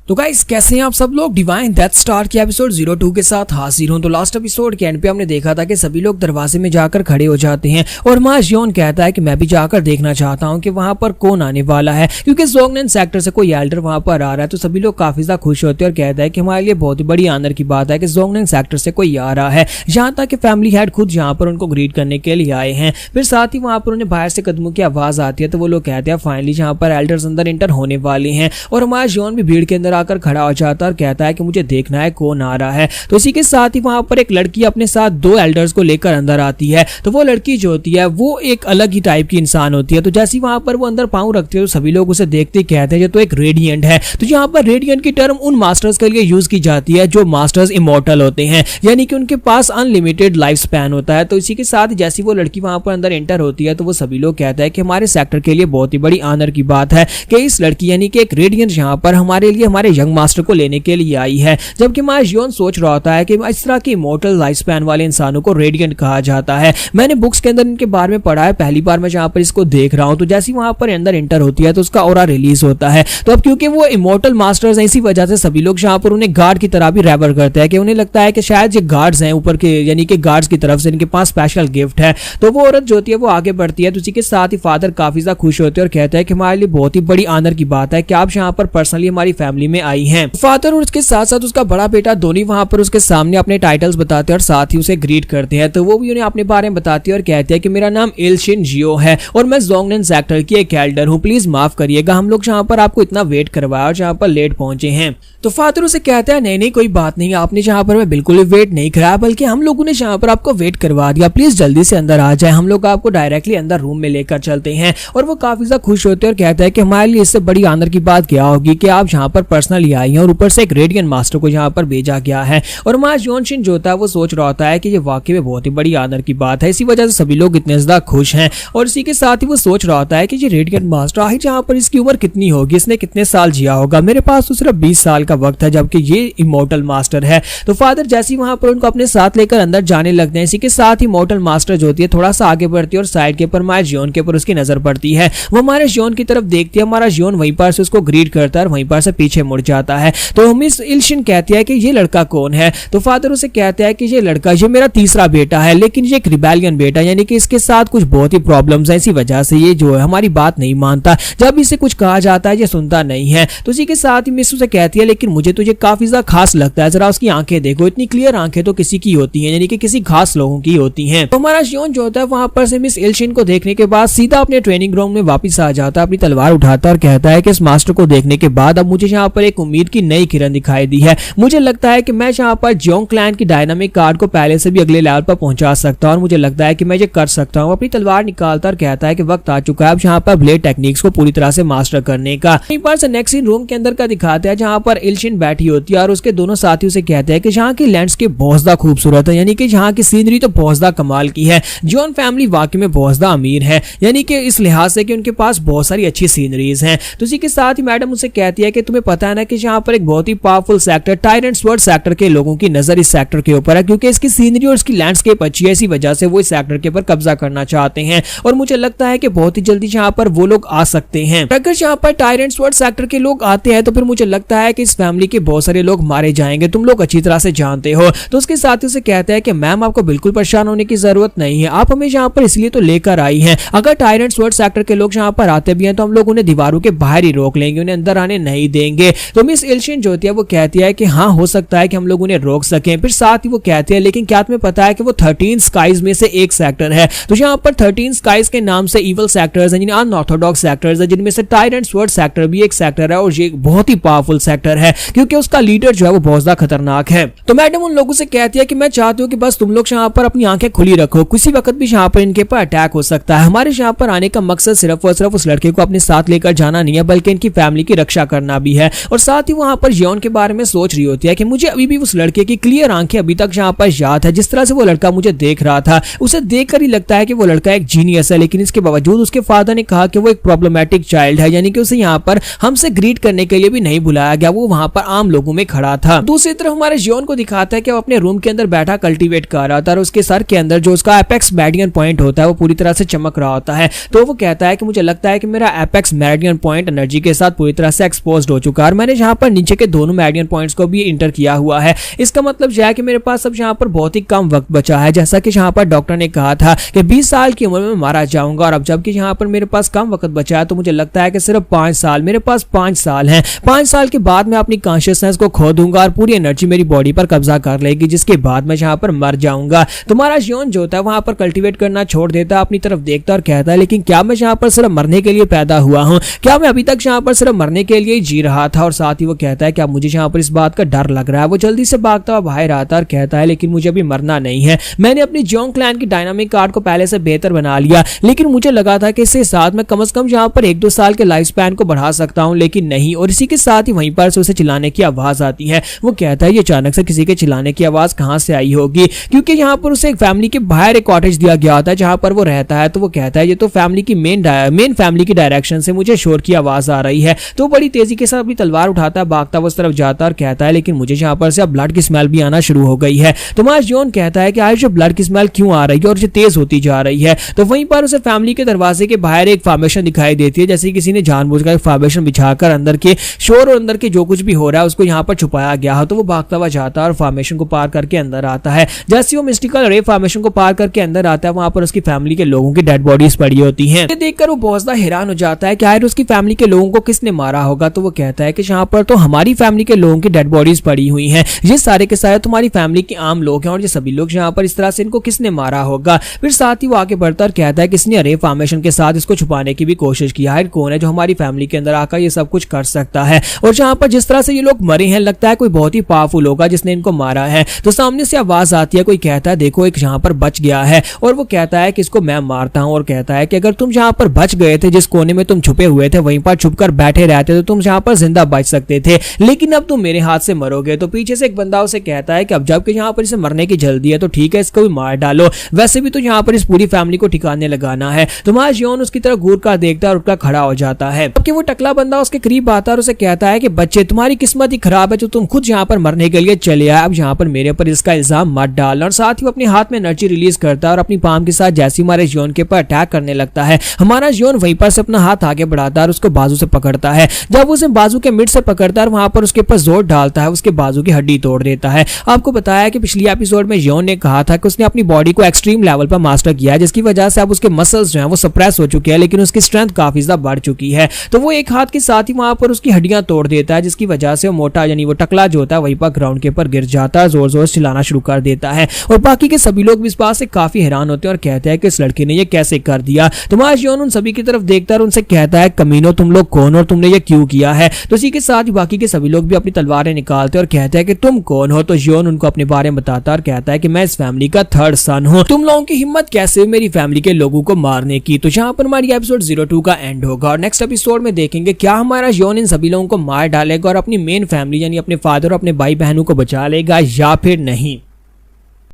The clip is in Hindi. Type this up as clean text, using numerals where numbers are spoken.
तो गाइस कैसे हैं आप सब लोग। डिवाइन डेथ स्टार के एपिसोड 02 के साथ हाजिर हूं। तो लास्ट एपिसोड के एंड पे हमने देखा था कि सभी लोग दरवाजे में जाकर खड़े हो जाते हैं और मा जियोन कहता है कि मैं भी जाकर देखना चाहता हूं कि वहां पर कौन आने वाला है, क्योंकि जोंगनेन सेक्टर से कोई एल्डर वहां पर आ रहा है। तो सभी लोग काफी ज्यादा खुश होते हैं और कहता है कि हमारे लिए बहुत ही बड़ी आनर की बात है कि जोंगनेन सेक्टर से कोई आ रहा है। यहाँ तक कि फैमिली हेड खुद यहाँ पर उनको ग्रीट करने के लिए आए हैं। फिर साथ ही वहां पर उन्हें बाहर से कदमों की आवाज आती है, तो वो लोग कहते हैं फाइनली यहाँ पर एल्डर्स अंदर इंटर होने वाले हैं। और हमारा जियोन भी भीड़ के अंदर आकर खड़ा हो जाता और कहता है कि मुझे देखना है कौन आ रहा है। तो इसी के साथ ही वहां पर एक लड़की अपने साथ दो एल्डर्स को लेकर अंदर आती है। तो वो लड़की जो होती है वो एक अलग ही टाइप की इंसान होती है। तो जैसे ही वहां पर वो अंदर पांव रखती है तो सभी लोग उसे देखते ही कहते हैं ये तो एक रेडिएंट है। तो यहाँ पर रेडिएंट की टर्म उन मास्टर्स के लिए यूज की जाती है जो मास्टर्स इमॉर्टल होते हैं, यानी कि उनके पास अनलिमिटेड लाइफ स्पैन होता है। तो इसी के साथ जैसी वो लड़की वहां पर अंदर एंटर होती है तो वो सभी लोग कहते हैं कि हमारे सेक्टर के लिए बहुत ही बड़ी ऑनर की बात है कि इस लड़की यानी कि एक रेडिएंट यहाँ पर हमारे लिए हमारे यंग मास्टर को लेने के लिए आई है। जबकि माया जियोन सोच रहा होता है कि इस तरह की इमॉर्टल लाइफ स्पैन वाले इंसानों को रेडिएंट कहा जाता है। मैंने बुक्स के अंदर इनके बारे में पढ़ा है, पहली बार मैं जहां पर इसको देख रहा हूं। तो जैसे वहां पर अंदर एंटर होती है तो उसका ऑरा रिलीज होता है। तो अब क्योंकि वो इमॉर्टल मास्टर्स हैं, इसी वजह से सभी लोग जहां पर उन्हें गार्ड की तरह भी रेफर करते हैं कि उन्हें लगता है कि शायद ये गार्ड्स हैं ऊपर के, यानी कि गार्ड्स की तरफ से इनके पास स्पेशल गिफ्ट है। तो वो औरत जो होती है वो आगे बढ़ती है। तो उसी के साथ ही फादर काफी ज्यादा खुश होते हैं और कहते हैं कि हमारे लिए बहुत ही बड़ी ऑनर की बात है कि आप यहाँ पर पर्सनली हमारी फैमिली में आई हैं। फादर और उसके साथ साथ उसका बड़ा बेटा दोनों वहां पर उसके सामने अपने टाइटल्स बताते हैं और साथ ही उसे ग्रीट करते हैं। तो वो भी उन्हें अपने बारे में बताती है और कहती है कि मेरा नाम इलशिन जियो है और मैं जोंगनेन सेक्टर की एक एल्डर हूँ, प्लीज माफ करिएगा हम लोग जहाँ पर आपको इतना वेट करवाया और जहाँ पर लेट पहुंचे हैं। तो फादर उसे कहता है नहीं कोई बात नहीं, आपने जहाँ पर मैं बिल्कुल भी वेट नहीं कराया, बल्कि हम लोगों ने जहाँ पर आपको वेट करवा दिया, प्लीज जल्दी से अंदर आ जाए, हम लोग आपको डायरेक्टली अंदर रूम में लेकर चलते हैं। और वो काफी ज्यादा खुश होते हैं और कहता है कि हमारे लिए इससे बड़ी ऑनर की बात क्या होगी कि आप यहाँ पर पर्सनली आई हैं और ऊपर से एक रेडिएंट मास्टर को यहाँ पर भेजा गया है। और मां जियोनशिन जो होता है वो सोच रहा होता है कि ये वाकई में बहुत ही बड़ी ऑनर की बात है, इसी वजह से सभी लोग इतने ज्यादा खुश हैं। और इसी के साथ ही वो सोच रहा होता है कि ये रेडिएंट मास्टर आखिर जहाँ पर इसकी उम्र कितनी होगी, इसने कितने साल जिया होगा, मेरे पास तो सिर्फ 20 साल का वक्त है जबकि ये इमॉर्टल मास्टर है। तो फादर जैसे ही वहां पर उनको अपने साथ लेकर अंदर जाने लगते हैं, इसी के साथ ही इमॉर्टल मास्टर जो होती है थोड़ा सा आगे बढ़ती है और साइड के ऊपर माया जियोन के ऊपर उसकी नजर पड़ती है। वो हमारे जियोन की तरफ देखती है, हमारा जियोन वहीं पर से उसको ग्रीट करता है और वहीं पर से पीछे मुड़ जाता है। तो मिस इलशिन कहती है कि ये लड़का कौन है। तो फादर उसे कहता है कि ये लड़का ये मेरा तीसरा बेटा है, लेकिन ये एक रिबेलियन बेटा, यानी कि इसके साथ कुछ बहुत ही प्रॉब्लम्स हैं, इसी वजह से ये जो है हमारी बात नहीं मानता, जब इसे कुछ कहा जाता है ये सुनता नहीं है। तो इसी के साथ ही मिस उसे कहती है लेकिन मुझे तो ये काफी ज्यादा खास लगता है, जरा उसकी आंखें देखो, इतनी क्लियर आंखें तो किसी की होती हैं, यानी कि किसी खास लोगों की होती हैं। तो हमारा जियोन जो होता है वहां पर से मिस इलशिन को देखने के बाद सीधा अपने ट्रेनिंग ग्राउंड में वापस आ जाता है, अपनी तलवार उठाता और कहता है कि इस मास्टर को देखने के बाद अब मुझे यहाँ पर एक उम्मीद की नई किरण दिखाई दी है। मुझे लगता है कि मैं यहाँ पर जियोंग क्लैन की डायनामिक कार्ड को पहले से भी अगले लेवल पर पहुंचा सकता हूं और मुझे लगता है कि मैं ये कर सकता हूं। अपनी तलवार निकालता और कहता है कि वक्त आ चुका है अब यहाँ पर ब्लेड टेक्निक्स को पूरी तरह से मास्टर करने का। वहीं पर से नेक्स्ट सीन रूम के अंदर का दिखाता है जहां पर इलशिन बैठी होती है और उसके दोनों साथी उसे कहते हैं कि यहाँ की लैंडस्केप बहुत ज्यादा खूबसूरत है, यानी कि यहाँ की सीनरी तो बहुत ज्यादा कमाल की है। जियोन फैमिली वाकई में बहुत ज्यादा अमीर है, यानी कि इस लिहाज से कि उनके पास बहुत सारी अच्छी सीनरीज हैं। तो इसी के साथ ही मैडम उसे कहती है कि तुम्हें पता है ना कि यहाँ पर एक बहुत ही powerful sector tyrant sword sector के लोगों की नजर इस सेक्टर के ऊपर है, क्योंकि इसकी सीनरी और इसकी लैंडस्केप अच्छी है, इसी वजह से वो इस सेक्टर के ऊपर कब्जा करना चाहते हैं। और मुझे लगता है कि बहुत ही जल्दी यहाँ पर वो लोग आ सकते हैं। अगर यहाँ पर टायरेंट स्वर्ड सेक्टर के लोग आते हैं तो फिर मुझे लगता है कि इस फैमिली के बहुत सारे लोग मारे जाएंगे, तुम लोग अच्छी तरह से जानते हो। तो उसके साथ ही उसे कहता है कि मैम आपको बिल्कुल परेशान होने की जरूरत नहीं है, आप हमें यहाँ पर इसलिए तो लेकर आई हैं। अगर टायरेंट स्वर्ड सेक्टर के लोग यहाँ पर आते भी हैं तो हम लोग उन्हें दीवारों के बाहर ही रोक लेंगे, उन्हें अंदर आने नहीं देंगे। तो मिस इलशिन जो होती है वो कहती है कि हाँ हो सकता है कि हम लोग उन्हें रोक सकें। फिर साथ ही वो कहती है लेकिन क्या तुम्हें पता है कि वो 13 स्काइज में से एक सेक्टर है। तो यहाँ पर 13 स्काइज के नाम से इवल सेक्टर्स हैं, अनऑर्थोडॉक्स सेक्टर्स हैं, जिनमें से टायरेंट स्वर्ड सेक्टर भी एक सेक्टर है और ये बहुत ही पावरफुल सेक्टर है क्योंकि उसका लीडर जो है वो बहुत ज्यादा खतरनाक है। तो मैडम उन लोगों से कहती है कि मैं चाहती हूँ कि बस तुम लोग यहाँ पर अपनी आंखें खुली रखो, किसी वक्त भी यहाँ पर इनके पर अटैक हो सकता है। हमारे यहाँ पर आने का मकसद सिर्फ और सिर्फ उस लड़के को अपने साथ लेकर जाना नहीं है, बल्कि इनकी फैमिली की रक्षा करना भी है। और साथ ही वहां पर जियोन के बारे में सोच रही होती है कि मुझे अभी भी उस लड़के की क्लियर आंखें अभी तक यहाँ पर याद है, जिस तरह से वो लड़का मुझे देख रहा था, उसे देखकर ही लगता है कि वो लड़का एक जीनियस है। लेकिन इसके बावजूद उसके फादर ने कहा कि वो एक प्रॉब्लमैटिक चाइल्ड है, यानी कि उसे यहाँ पर हमसे ग्रीट करने के लिए भी नहीं बुलाया गया, वो वहां पर आम लोगों में खड़ा था। दूसरी तरफ हमारे जियोन को दिखाता है कि वो अपने रूम के अंदर बैठा कल्टीवेट कर रहा था और उसके सर के अंदर जो उसका एपेक्स मेरिडियन पॉइंट होता है वो पूरी तरह से चमक रहा होता है। तो वो कहता है कि मुझे लगता है कि मेरा एपेक्स मेरिडियन पॉइंट एनर्जी के साथ पूरी तरह से एक्सपोज्ड हो चुका है और मैंने यहाँ पर नीचे के दोनों मेरिडियन पॉइंट्स को भी इंटर किया हुआ है। इसका मतलब यह है कि मेरे पास अब यहाँ पर बहुत ही कम वक्त बचा है। जैसा कि यहाँ पर डॉक्टर ने कहा था कि 20 साल की उम्र में मारा जाऊंगा, और अब जबकि यहाँ पर मेरे पास कम वक्त बचा है तो मुझे लगता है कि सिर्फ 5 साल, मेरे पास 5 साल हैं। 5 साल के बाद मैं अपनी कॉन्शियसनेस को खो दूंगा और पूरी एनर्जी मेरी बॉडी पर कब्जा कर लेगी, जिसके बाद मैं यहाँ पर मर जाऊंगा। तुम्हारा यौन जो होता है वहां पर कल्टीवेट करना छोड़ देता है, अपनी तरफ देखता और कहता है लेकिन क्या मैं यहाँ पर सिर्फ मरने के लिए पैदा हुआ हूँ? क्या मैं अभी तक यहाँ पर सिर्फ मरने के लिए जी रहा था? और साथ ही वो कहता है क्या मुझे यहाँ पर इस बात का डर लग रहा है? वो जल्दी से भागता हुआ बाहर आता और कहता है लेकिन मुझे अभी मरना नहीं है। मैंने अपनी जोंग क्लैन की डायनामिक कार्ड को पहले से बेहतर बना लिया, लेकिन मुझे लगा था कि इसके साथ मैं कम से कम यहाँ पर 1-2 साल के लाइफ स्पैन को बढ़ा सकता हूँ, लेकिन नहीं। और इसी के साथ ही वहीं पर से उसे चिल्लाने की आवाज आती है। वो कहता है ये अचानक से किसी के चिल्लाने की आवाज कहां से आई होगी, क्योंकि यहाँ पर उसे एक फैमिली के बाहर एक कॉटेज दिया गया होता है जहां पर वो रहता है। तो वो कहता है ये तो फैमिली की मेन फैमिली की डायरेक्शन से मुझे शोर की आवाज आ रही है। तो बड़ी तेजी के साथ अपनी तलवार उठाता है, भागता उस तरफ जाता और कहता है लेकिन मुझे यहाँ पर से अब ब्लड की स्मेल भी आना शुरू हो गई है। तो मार्स जॉन कहता है कि आज जो ब्लड की स्मेल क्यों आ रही है और जो तेज होती जा रही है। तो वहीं पर उसे फैमिली के दरवाजे के बाहर एक फॉर्मेशन दिखाई देती है, जैसे किसी ने जानबूझकर एक फॉर्मेशन बिछाकर अंदर के शोर और अंदर के जो कुछ भी हो रहा है उसको यहाँ पर छुपाया गया है। तो वो भागता हुआ जाता है और फॉर्मेशन को पार करके अंदर आता है। जैसे वो मिस्टिकल रे फॉर्मेशन को पार करके अंदर आता है, वहां पर उसकी फैमिली के लोगों की डेड बॉडीज पड़ी होती हैं। ये देखकर वो बहुत ज्यादा हैरान हो जाता है कि आखिर उसकी फैमिली के लोगों को किसने मारा होगा। तो वो कहता है कि यहाँ पर तो हमारी फैमिली के लोगों की डेड बॉडीज पड़ी हुई हैं, ये सारे के सारे तुम्हारी फैमिली के आम लोग हैं और ये सभी लोग यहाँ पर इस तरह से इनको किसने मारा होगा। फिर साथ ही वो आगे बढ़ता और कहता है किसने रे फॉर्मेशन के साथ इसको छुपाने की भी कोशिश की है, कौन है जो हमारी फैमिली के अंदर आकर ये सब कुछ कर सकता है। और जहाँ पर जिस तरह से ये लोग मरे हैं लगता है कोई बहुत ही पावरफुल होगा जिसने इनको मारा है। तो सामने से आवाज आती है, कोई कहता है देखो एक यहाँ पर बच गया है, और वो कहता है कि इसको मैं मारता हूँ। और कहता है कि अगर तुम यहाँ पर बच गए थे, जिस कोने में तुम छुपे हुए थे वहीं पर छुपकर बैठे रहते तो तुम यहाँ पर जिंदा बच सकते थे, लेकिन अब तुम मेरे हाथ से मरोगे। तो पीछे से एक बंदा उसे कहता है कि अब जबकि यहाँ पर इसे मरने की जल्दी है तो ठीक है इसको भी मार डालो, वैसे भी तो यहाँ पर इस पूरी फैमिली को ठिकाने लगाना है। तो मार्स जॉन उसकी तरफ घूर कर देखता है और उठकर खड़ा हो जाता है। जबकि वो टकला बंदा उसके करीब आता है और उसे कहता है कि बच्चे तुम्हारी किस्मत ही खराब है जो तुम खुद यहाँ पर मरने के लिए चले आए, अब यहाँ पर मेरे ऊपर इसका इल्जाम मत डालना। और साथ ही वो अपने हाथ में एनर्जी रिलीज करता है और अपनी पाम के साथ जैसे हमारे जॉन के ऊपर अटैक करने लगता है। हमारा जॉन वहीं पर से अपना हाथ आगे बढ़ाता है और उसको बाजू से पकड़ता है। जब उसे बाजू के मिड से पकड़ता है और वहां पर उसके ऊपर जोर डालता है, उसके बाजू की हड्डी तोड़ देता है। आपको बताया कि पिछली एपिसोड में जॉन ने कहा था कि उसने अपनी बॉडी को एक्सट्रीम लेवल पर मास्टर किया है, जिसकी वजह से अब उसके मसल्स जो हैं वो सप्रेस हो चुके हैं, लेकिन उसकी स्ट्रेंथ काफी ज्यादा बढ़ चुकी है। तो वो एक हाथ के साथ ही वहां पर उसकी हड्डियां तोड़ देता है, जिसकी वजह से वो मोटा यानी वो टकला जो होता है वहीं पर ग्राउंड के ऊपर गिर जाता है, जोर जोर से चिल्लाना शुरू कर देता है। और बाकी के सभी लोग भी इस बात से काफी हैरान होते हैं और कहते हैं कि इस लड़के ने ये कैसे कर दिया। तो मार्स जॉन उन सभी की तरफ देखता है और उनसे कहता है कमीनो तुम लोग कौन और तुमने ये क्यों किया है। तो इसी के साथ बाकी के सभी लोग भी अपनी तलवारें निकालते और कहते हैं कि तुम कौन हो। तो जॉन उनको अपने बारे में बताता और कहता है कि मैं इस फैमिली का 3rd सन हूँ, तुम लोगों की हिम्मत कैसे मेरी फैमिली के लोगों को मारने की। तो यहाँ पर हमारी एपिसोड 02 का एंड होगा और नेक्स्ट एपिसोड में देखेंगे क्या हमारा जॉन इन सभी लोगों को मार डालेगा और अपनी मेन फैमिली यानी अपने फादर और अपने भाई बहनों को बचा लेगा या फिर नहीं।